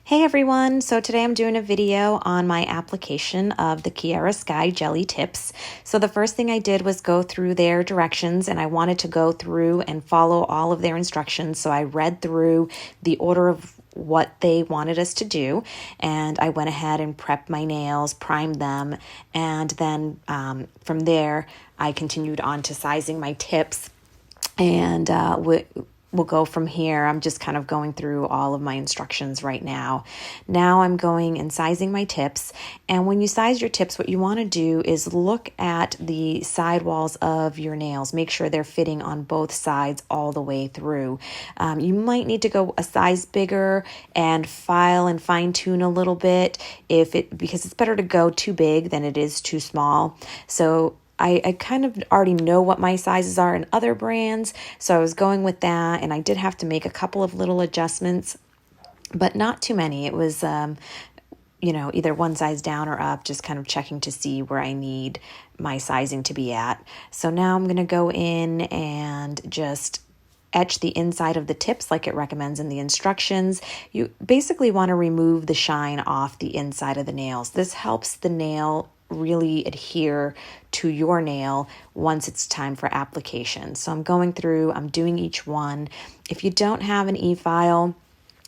Hey everyone, so today I'm doing a video on my application of the Kiara Sky Jelly Tips. So the first thing I did was go through their directions, and I wanted to go through and follow all of their instructions. So I read through the order of what they wanted us to do, and I went ahead and prepped my nails, primed them, and then from there I continued on to sizing my tips, and we'll go from here. I'm just kind of going through all of my instructions right now. Now I'm going and sizing my tips. And when you size your tips, what you want to do is look at the side walls of your nails. Make sure they're fitting on both sides all the way through. You might need to go a size bigger and file and fine tune a little bit because it's better to go too big than it is too small. So I kind of already know what my sizes are in other brands, so I was going with that, and I did have to make a couple of little adjustments, but not too many. It was, either one size down or up, just kind of checking to see where I need my sizing to be at. So now I'm going to go in and just etch the inside of the tips like it recommends in the instructions. You basically want to remove the shine off the inside of the nails. This helps the nail really adhere to your nail once it's time for application. So I'm going through, I'm doing each one. If you don't have an e-file,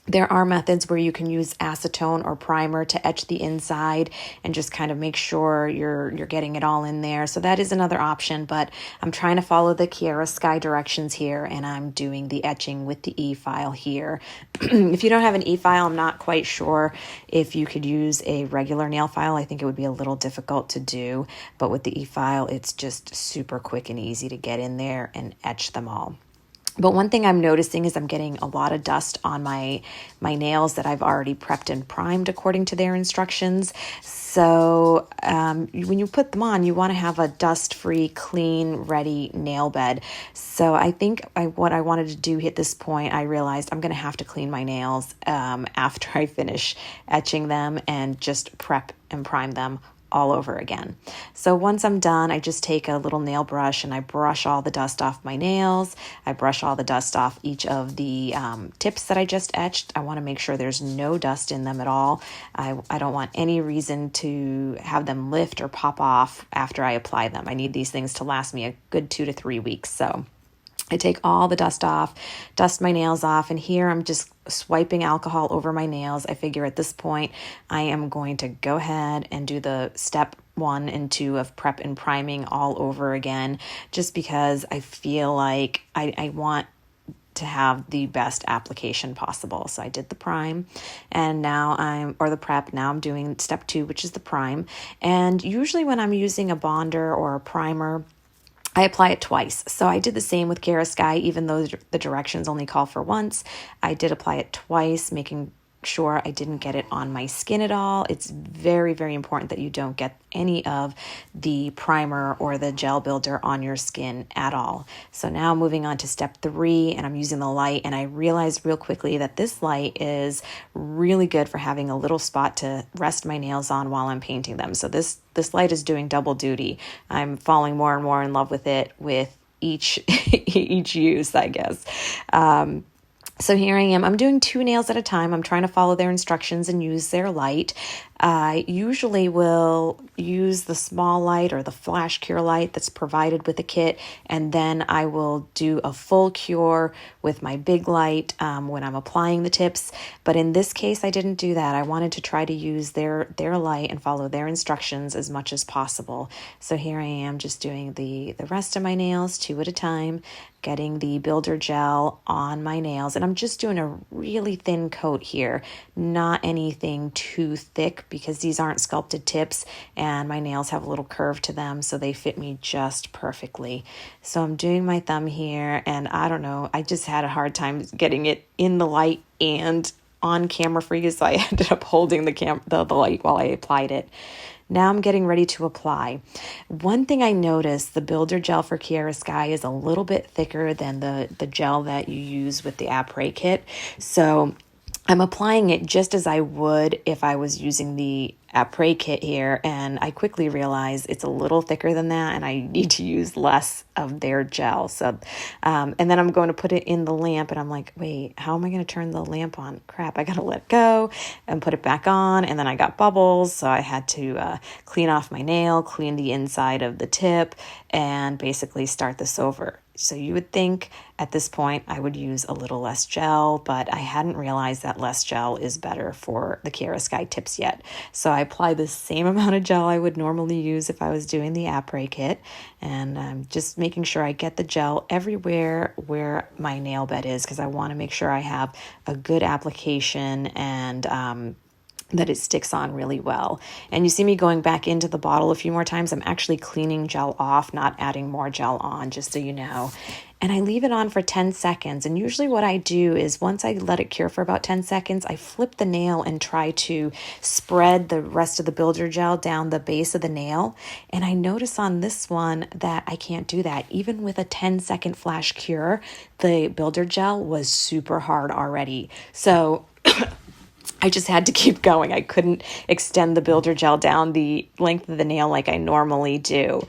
there are methods where you can use acetone or primer to etch the inside and just kind of make sure you're getting it all in there. So that is another option, but I'm trying to follow the Kiara Sky directions here, and I'm doing the etching with the e-file here. If you don't have an e-file, I'm not quite sure if you could use a regular nail file. I think it would be a little difficult to do, but with the e-file, it's just super quick and easy to get in there and etch them all. But one thing I'm noticing is I'm getting a lot of dust on my nails that I've already prepped and primed according to their instructions. So when you put them on, you want to have a dust-free, clean, ready nail bed. So I think what I wanted to do at this point, I realized I'm going to have to clean my nails after I finish etching them and just prep and prime them all over again. So once I'm done, I just take a little nail brush and I brush all the dust off my nails. I brush all the dust off each of the tips that I just etched. I want to make sure there's no dust in them at all. I don't want any reason to have them lift or pop off after I apply them. I need these things to last me a good 2 to 3 weeks. So I take all the dust off, dust my nails off, and here I'm just swiping alcohol over my nails. I figure at this point I am going to go ahead and do the step 1 and 2 of prep and priming all over again, just because I feel like I want to have the best application possible. So I did the prime, and the prep. Now I'm doing step 2, which is the prime. And usually when I'm using a bonder or a primer, I apply it twice. So I did the same with Kiara Sky, even though the directions only call for once. I did apply it twice, making sure I didn't get it on my skin at all. It's very, very important that you don't get any of the primer or the gel builder on your skin at all. So now moving on to step 3, and I'm using the light, and I realized real quickly that this light is really good for having a little spot to rest my nails on while I'm painting them. So this light is doing double duty. I'm falling more and more in love with it with each use, I guess. So here I am. I'm doing 2 nails at a time. I'm trying to follow their instructions and use their light. I usually will use the small light or the flash cure light that's provided with the kit, and then I will do a full cure with my big light when I'm applying the tips. But in this case, I didn't do that. I wanted to try to use their light and follow their instructions as much as possible. So here I am just doing the rest of my nails 2 at a time, getting the builder gel on my nails. And I'm just doing a really thin coat here, not anything too thick, because these aren't sculpted tips and my nails have a little curve to them, so they fit me just perfectly. So I'm doing my thumb here, and I don't know, I just had a hard time getting it in the light and on camera for you, so I ended up holding the light while I applied it. Now I'm getting ready to apply. One thing I noticed, the builder gel for Kiara Sky is a little bit thicker than the gel that you use with the Après kit. So I'm applying it just as I would if I was using the après kit here, and I quickly realized it's a little thicker than that and I need to use less of their gel. So, and then I'm going to put it in the lamp, and I'm like, wait, how am I going to turn the lamp on? Crap, I got to let it go and put it back on. And then I got bubbles, so I had to clean off my nail, clean the inside of the tip, and basically start this over. So you would think at this point I would use a little less gel, but I hadn't realized that less gel is better for the Kiara Sky tips yet. So I apply the same amount of gel I would normally use if I was doing the après kit, and I'm just making sure I get the gel everywhere where my nail bed is, because I want to make sure I have a good application and that it sticks on really well. And you see me going back into the bottle a few more times. I'm actually cleaning gel off, not adding more gel on, just so you know. And I leave it on for 10 seconds. And usually what I do is once I let it cure for about 10 seconds, I flip the nail and try to spread the rest of the builder gel down the base of the nail. And I notice on this one that I can't do that. Even with a 10-second flash cure, the builder gel was super hard already. So I just had to keep going. I couldn't extend the builder gel down the length of the nail like I normally do.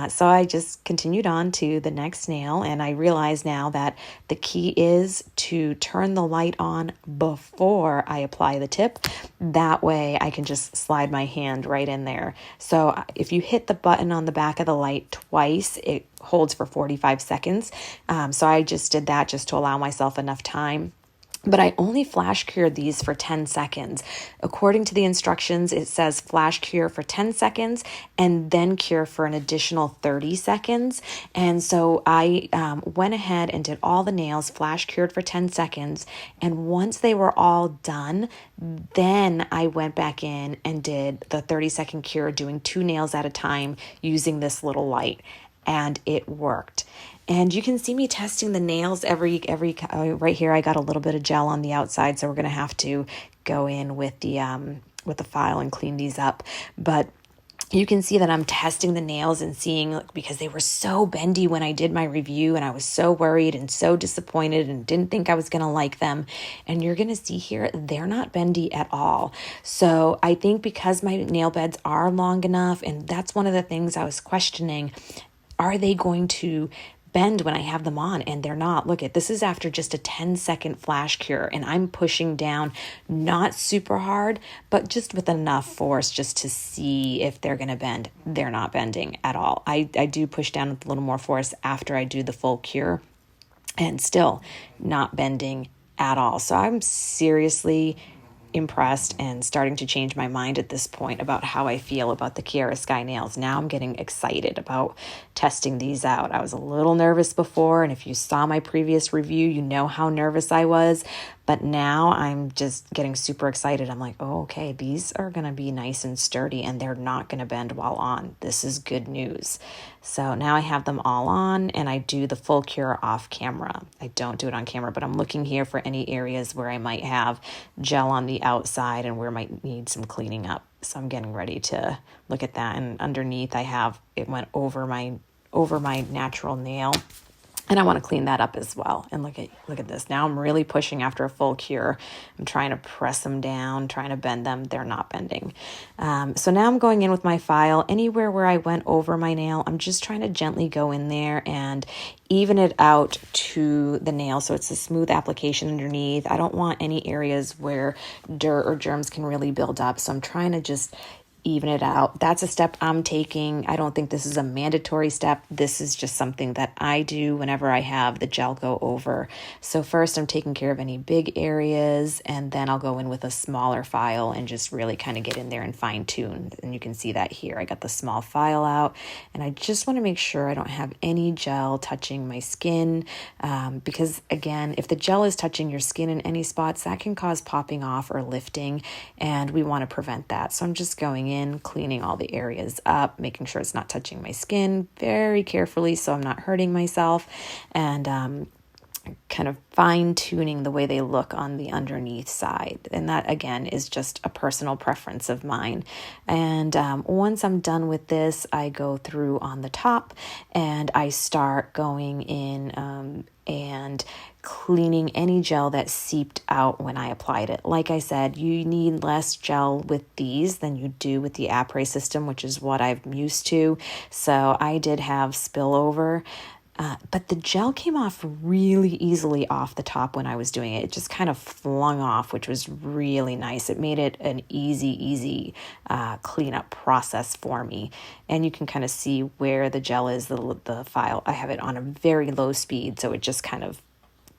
So I just continued on to the next nail, and I realize now that the key is to turn the light on before I apply the tip. That way I can just slide my hand right in there. So if you hit the button on the back of the light twice, it holds for 45 seconds. So I just did that just to allow myself enough time. But I only flash cured these for 10 seconds. According to the instructions, it says flash cure for 10 seconds and then cure for an additional 30 seconds. And so I went ahead and did all the nails, flash cured for 10 seconds. And once they were all done, then I went back in and did the 30-second cure, doing 2 nails at a time using this little light. And it worked. And you can see me testing the nails every right here. I got a little bit of gel on the outside, so we're going to have to go in with the file and clean these up. But you can see that I'm testing the nails and seeing, because they were so bendy when I did my review, and I was so worried and so disappointed and didn't think I was going to like them. And you're going to see here, they're not bendy at all. So I think because my nail beds are long enough, and that's one of the things I was questioning, are they going to bend when I have them on? And they're not. Look at this, is after just a 10-second flash cure, and I'm pushing down not super hard, but just with enough force just to see if they're going to bend. They're not bending at all. I do push down with a little more force after I do the full cure, and still not bending at all. So I'm seriously impressed and starting to change my mind at this point about how I feel about the Kiara Sky nails. Now I'm getting excited about testing these out. I was a little nervous before, and if you saw my previous review, you know how nervous I was. But now I'm just getting super excited. I'm like, oh, okay, these are going to be nice and sturdy, and they're not going to bend while on. This is good news. So now I have them all on, and I do the full cure off camera. I don't do it on camera, but I'm looking here for any areas where I might have gel on the outside and where I might need some cleaning up. So I'm getting ready to look at that. And underneath I have, it went over my natural nail. And I want to clean that up as well. And look at this. Now I'm really pushing after a full cure. I'm trying to press them down, trying to bend them. They're not bending. So now I'm going in with my file. Anywhere where I went over my nail, I'm just trying to gently go in there and even it out to the nail so it's a smooth application underneath. I don't want any areas where dirt or germs can really build up. So I'm trying to just even it out. That's a step I'm taking. I don't think this is a mandatory step. This is just something that I do whenever I have the gel go over. So first I'm taking care of any big areas, and then I'll go in with a smaller file and just really kind of get in there and fine tune. And you can see that here. I got the small file out, and I just want to make sure I don't have any gel touching my skin, because again, if the gel is touching your skin in any spots, that can cause popping off or lifting, and we want to prevent that. So I'm just going in, cleaning all the areas up, making sure it's not touching my skin very carefully so I'm not hurting myself. And kind of fine tuning the way they look on the underneath side. And that again is just a personal preference of mine. And once I'm done with this, I go through on the top and I start going in and cleaning any gel that seeped out when I applied it. Like I said, you need less gel with these than you do with the après system, which is what I'm used to. So I did have spillover. But the gel came off really easily off the top when I was doing it. It just kind of flung off, which was really nice. It made it an easy cleanup process for me. And you can kind of see where the gel is, the file. I have it on a very low speed, so it just kind of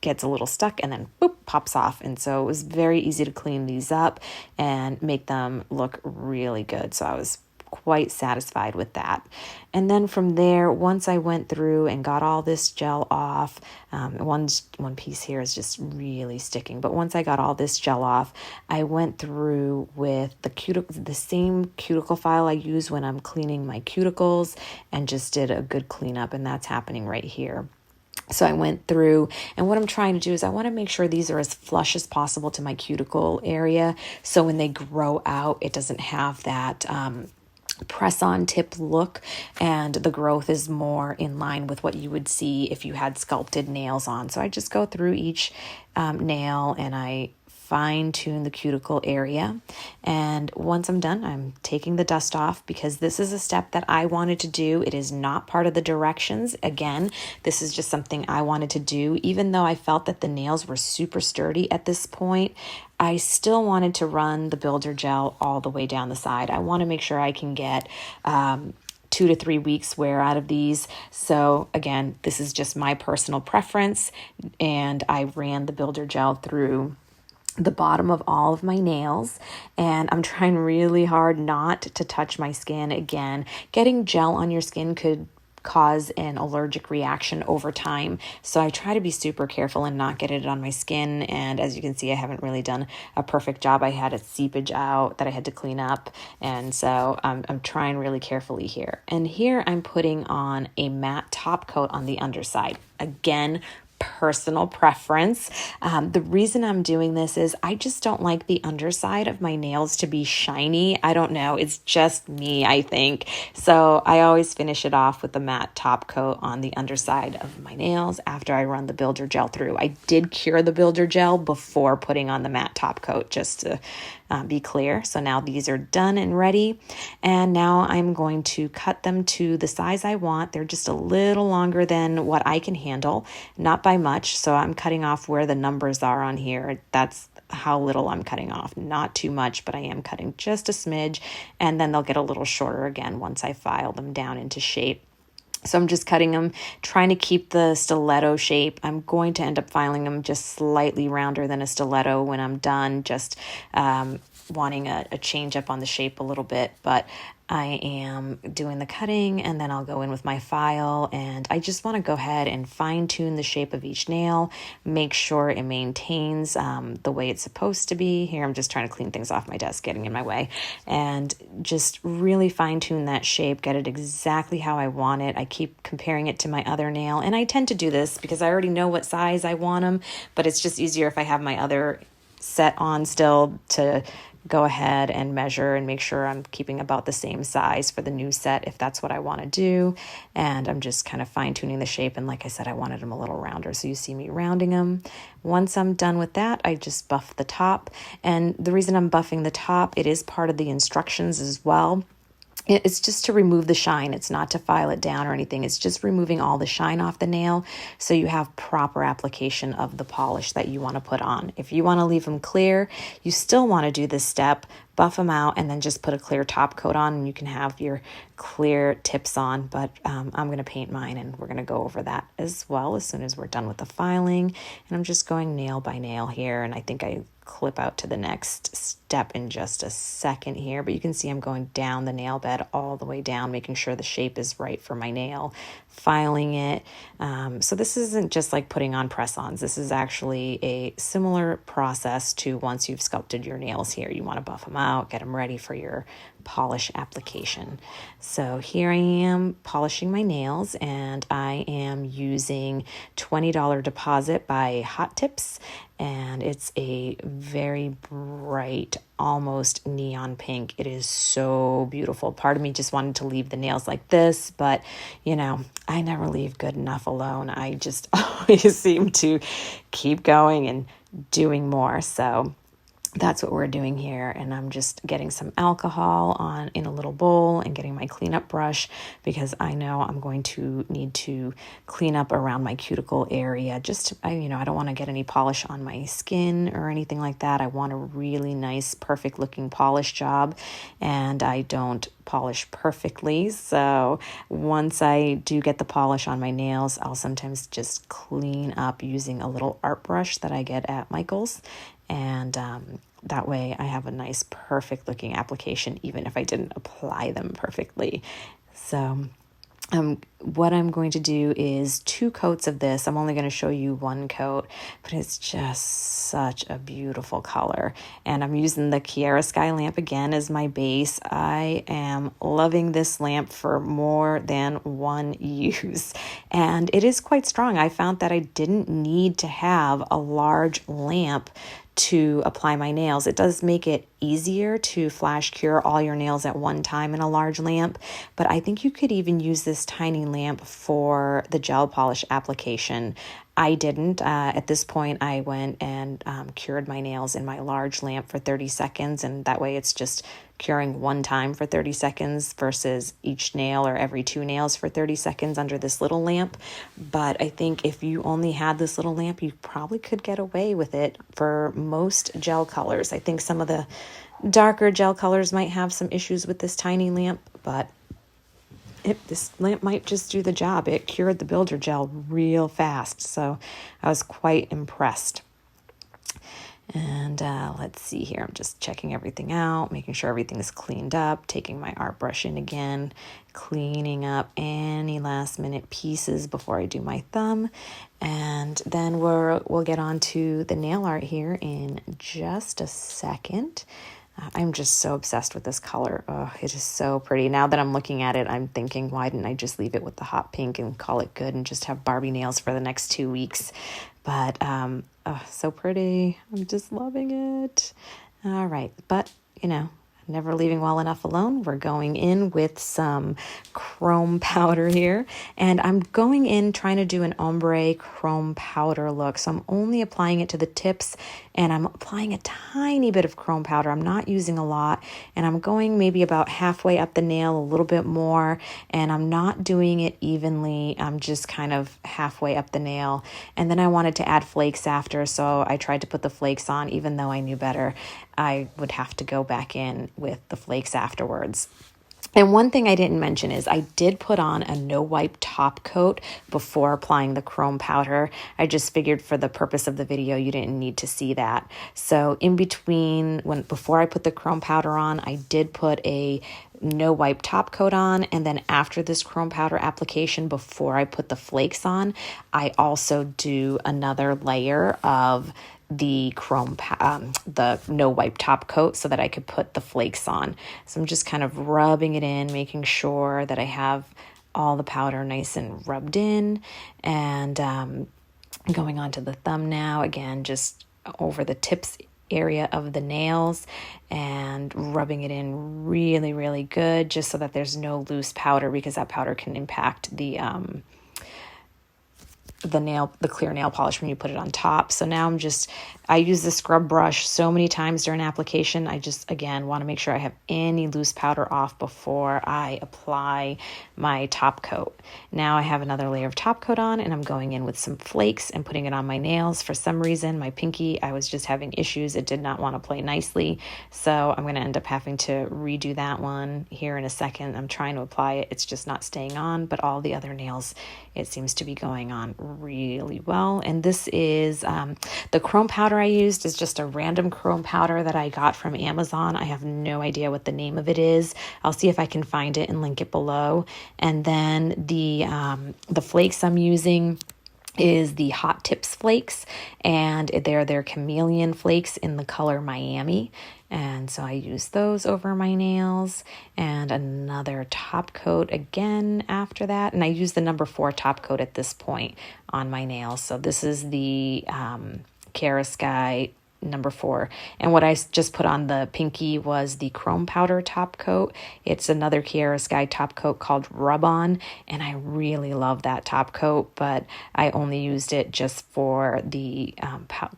gets a little stuck and then boop, pops off. And so it was very easy to clean these up and make them look really good. So I was quite satisfied with that. And then from there, once I went through and got all this gel off, one piece here is just really sticking, but once I got all this gel off, I went through with the same cuticle file I use when I'm cleaning my cuticles and just did a good cleanup, and that's happening right here. So I went through, and what I'm trying to do is I want to make sure these are as flush as possible to my cuticle area, so when they grow out, it doesn't have that press-on tip look, and the growth is more in line with what you would see if you had sculpted nails on. So I just go through each nail and I fine-tune the cuticle area. And once I'm done, I'm taking the dust off because this is a step that I wanted to do. It is not part of the directions. Again, this is just something I wanted to do. Even though I felt that the nails were super sturdy at this point, I still wanted to run the builder gel all the way down the side. I want to make sure I can get 2 to 3 weeks wear out of these. So again, this is just my personal preference, and I ran the builder gel through the bottom of all of my nails, and I'm trying really hard not to touch my skin. Again, getting gel on your skin could cause an allergic reaction over time, so I try to be super careful and not get it on my skin. And as you can see, I haven't really done a perfect job. I had a seepage out that I had to clean up, and so I'm trying really carefully here. And here I'm putting on a matte top coat on the underside. Again, personal preference. The reason I'm doing this is I just don't like the underside of my nails to be shiny. I don't know. It's just me, I think. So I always finish it off with the matte top coat on the underside of my nails after I run the builder gel through. I did cure the builder gel before putting on the matte top coat, just to be clear. So now these are done and ready. And now I'm going to cut them to the size I want. They're just a little longer than what I can handle, not by much. So I'm cutting off where the numbers are on here. That's how little I'm cutting off. Not too much, but I am cutting just a smidge. And then they'll get a little shorter again once I file them down into shape. So I'm just cutting them, trying to keep the stiletto shape. I'm going to end up filing them just slightly rounder than a stiletto when I'm done, just wanting a change up on the shape a little bit. But I am doing the cutting, and then I'll go in with my file, and I just want to go ahead and fine tune the shape of each nail, make sure it maintains the way it's supposed to be. Here I'm just trying to clean things off my desk, getting in my way, and just really fine tune that shape, get it exactly how I want it. I keep comparing it to my other nail, and I tend to do this because I already know what size I want them, but it's just easier if I have my other set on still to go ahead and measure and make sure I'm keeping about the same size for the new set if that's what I want to do. And I'm just kind of fine tuning the shape, and like I said, I wanted them a little rounder, so you see me rounding them. Once I'm done with that, I just buff the top, and the reason I'm buffing the top, it is part of the instructions as well. It's just to remove the shine. It's not to file it down or anything. It's just removing all the shine off the nail so you have proper application of the polish that you want to put on. If you want to leave them clear, you still want to do this step, buff them out, and then just put a clear top coat on, and you can have your clear tips on. But I'm going to paint mine, and we're going to go over that as well as soon as we're done with the filing. And I'm just going nail by nail here, and I think I clip out to the next step step in just a second here, but you can see I'm going down the nail bed all the way down, making sure the shape is right for my nail, filing it. So this isn't just like putting on press-ons. This is actually a similar process to once you've sculpted your nails here. You want to buff them out, get them ready for your polish application. So here I am polishing my nails, and I am using $20 Deposit by Hot Tips, and it's a very bright, almost neon pink. It is so beautiful. Part of me just wanted to leave the nails like this, but you know, I never leave good enough alone. I just always seem to keep going and doing more. So that's what we're doing here, and I'm just getting some alcohol on in a little bowl and getting my cleanup brush, because I know I'm going to need to clean up around my cuticle area. I don't want to get any polish on my skin or anything like that. I want a really nice, perfect looking polish job, and I don't polish perfectly. So once I do get the polish on my nails, I'll sometimes just clean up using a little art brush that I get at Michael's. And that way I have a nice, perfect looking application, even if I didn't apply them perfectly. So what I'm going to do is 2 coats of this. I'm only going to show you 1 coat, but it's just such a beautiful color. And I'm using the Kiara Sky lamp again as my base. I am loving this lamp for more than 1 use. And it is quite strong. I found that I didn't need to have a large lamp to apply my nails. It does make it easier to flash cure all your nails at one time in a large lamp, but I think you could even use this tiny lamp for the gel polish application. I didn't. At this point, I went and cured my nails in my large lamp for 30 seconds, and that way it's just curing one time for 30 seconds versus each nail or every 2 nails for 30 seconds under this little lamp. But I think if you only had this little lamp, you probably could get away with it for most gel colors. I think some of the darker gel colors might have some issues with this tiny lamp, but this lamp might just do the job. It cured the builder gel real fast, so I was quite impressed. And let's see here. I'm just checking everything out, making sure everything is cleaned up, taking my art brush in again, cleaning up any last minute pieces before I do my thumb. And then we'll get on to the nail art here in just a second. I'm just so obsessed with this color. Oh, it is so pretty. Now that I'm looking at it, I'm thinking, why didn't I just leave it with the hot pink and call it good and just have Barbie nails for the next 2 weeks? But, so pretty. I'm just loving it. All right. But, never leaving well enough alone. We're going in with some chrome powder here, and I'm going in trying to do an ombre chrome powder look. So I'm only applying it to the tips, and I'm applying a tiny bit of chrome powder. I'm not using a lot, and I'm going maybe about halfway up the nail, a little bit more, and I'm not doing it evenly. I'm just kind of halfway up the nail. And then I wanted to add flakes after, so I tried to put the flakes on, even though I knew better. I would have to go back in with the flakes afterwards. And one thing I didn't mention is I did put on a no-wipe top coat before applying the chrome powder. I just figured for the purpose of the video, you didn't need to see that. So in between, before I put the chrome powder on, I did put a no-wipe top coat on, and then after this chrome powder application, before I put the flakes on, I also do another layer of the the no wipe top coat so that I could put the flakes on. So I'm just kind of rubbing it in, making sure that I have all the powder nice and rubbed in, and going on to the thumb now, again, just over the tips area of the nails and rubbing it in really, really good, just so that there's no loose powder, because that powder can impact the clear nail polish when you put it on top. So now I use the scrub brush so many times during application. I just, again, want to make sure I have any loose powder off before I apply my top coat. Now I have another layer of top coat on, and I'm going in with some flakes and putting it on my nails. For some reason, my pinky, I was just having issues. It did not want to play nicely. So I'm going to end up having to redo that one here in a second. I'm trying to apply it. It's just not staying on, but all the other nails, it seems to be going on really well. And this is the chrome powder I used is just a random chrome powder that I got from Amazon. I have no idea what the name of it is. I'll see if I can find it and link it below. And then the flakes I'm using is the Hot Tips flakes, and they're chameleon flakes in the color Miami. And so I use those over my nails, and another top coat again after that. And I use the number 4 top coat at this point on my nails. So this is the Kiara Sky number 4. And what I just put on the pinky was the chrome powder top coat. It's another Kiara Sky top coat called Rub On, and I really love that top coat, but I only used it just for the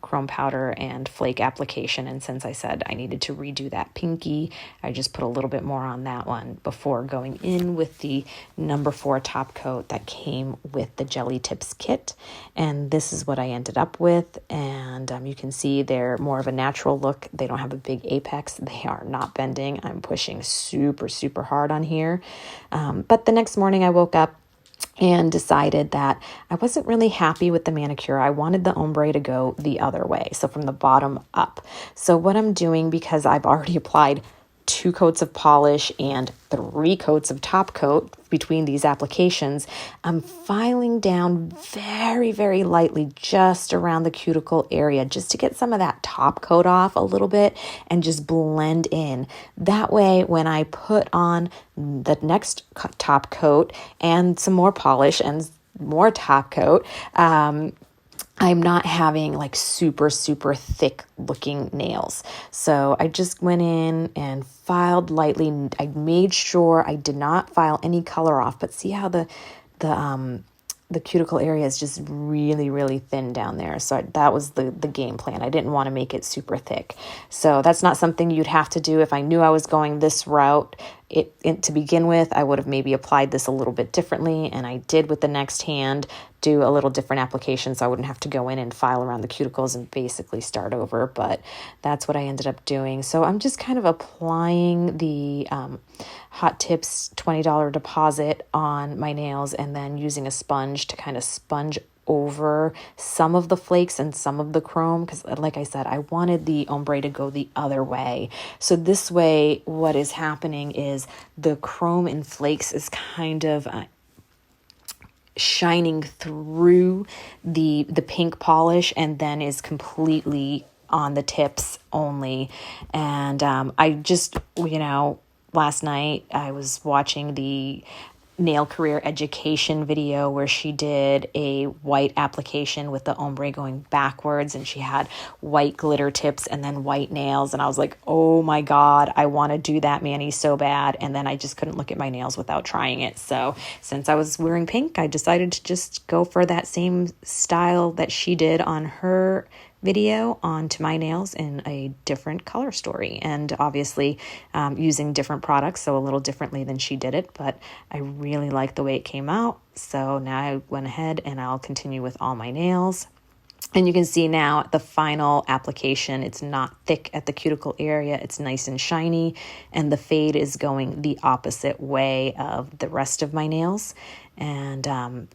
chrome powder and flake application. And since I said I needed to redo that pinky, I just put a little bit more on that one before going in with the number 4 top coat that came with the Jelly Tips kit. And this is what I ended up with. And you can see they're more of a natural look. They don't have a big apex. They are not bending. I'm pushing super, super hard on here. But the next morning I woke up and decided that I wasn't really happy with the manicure. I wanted the ombre to go the other way, so from the bottom up. So what I'm doing, because I've already applied 2 coats of polish and 3 coats of top coat between these applications, I'm filing down very, very lightly just around the cuticle area, just to get some of that top coat off a little bit and just blend in. That way, when I put on the next top coat and some more polish and more top coat, I'm not having like super, super thick looking nails. So I just went in and filed lightly. I made sure I did not file any color off, but see how the cuticle area is just really, really thin down there. So that was the game plan. I didn't want to make it super thick. So that's not something you'd have to do. If I knew I was going this route, to begin with, I would have maybe applied this a little bit differently, and I did with the next hand do a little different application, so I wouldn't have to go in and file around the cuticles and basically start over, but that's what I ended up doing. So I'm just kind of applying the Hot Tips $20 deposit on my nails, and then using a sponge to kind of sponge over some of the flakes and some of the chrome, because like I said, I wanted the ombre to go the other way. So this way, what is happening is the chrome and flakes is kind of shining through the pink polish, and then is completely on the tips only. And I just, last night I was watching the nail career education video where she did a white application with the ombre going backwards, and she had white glitter tips and then white nails, and I was like, oh my god, I want to do that mani so bad. And then I just couldn't look at my nails without trying it. So since I was wearing pink, I decided to just go for that same style that she did on her video onto my nails in a different color story, and obviously using different products, so a little differently than she did it, but I really like the way it came out. So now I went ahead and I'll continue with all my nails. And you can see now the final application, it's not thick at the cuticle area, it's nice and shiny, and the fade is going the opposite way of the rest of my nails. And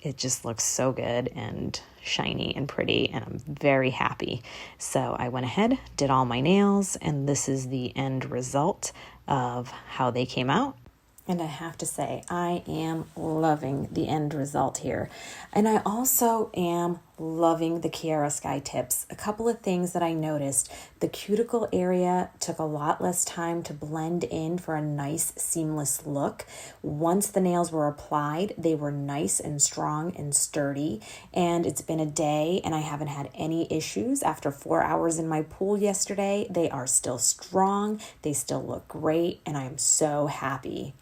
it just looks so good and shiny and pretty, and I'm very happy. So I went ahead, did all my nails, and this is the end result of how they came out. And I have to say, I am loving the end result here. And I also am loving the Kiara Sky tips. A couple of things that I noticed. The cuticle area took a lot less time to blend in for a nice seamless look. Once the nails were applied, they were nice and strong and sturdy. And it's been a day and I haven't had any issues. After 4 hours in my pool yesterday, they are still strong. They still look great, and I am so happy.